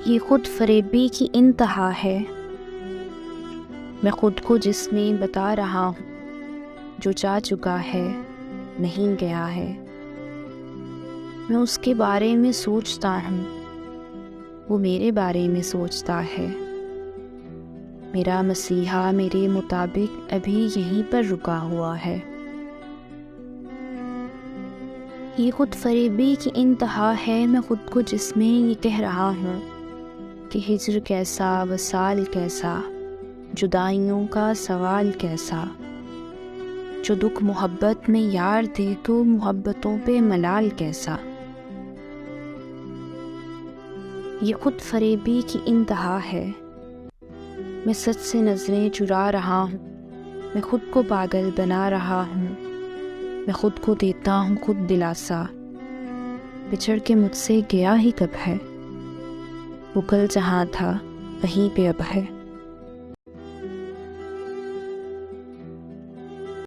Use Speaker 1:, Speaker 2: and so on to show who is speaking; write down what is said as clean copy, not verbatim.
Speaker 1: یہ خود فریبی کی انتہا ہے۔ میں خود کو جس میں بتا رہا ہوں جو جا چکا ہے نہیں گیا ہے۔ میں اس کے بارے میں سوچتا ہوں، وہ میرے بارے میں سوچتا ہے۔ میرا مسیحا میرے مطابق ابھی یہیں پر رکا ہوا ہے۔ یہ خود فریبی کی انتہا ہے۔ میں خود کو جس میں یہ کہہ رہا ہوں کہ ہجر کیسا، وصال کیسا، جدائیوں کا سوال کیسا، جو دکھ محبت میں یار دے تو محبتوں پہ ملال کیسا۔ یہ خود فریبی کی انتہا ہے۔ میں سچ سے نظریں چرا رہا ہوں، میں خود کو پاگل بنا رہا ہوں، میں خود کو دیتا ہوں خود دلاسا۔ بچھڑ کے مجھ سے گیا ہی کب ہے، وہ کل جہاں تھا وہیں پہ اب ہے۔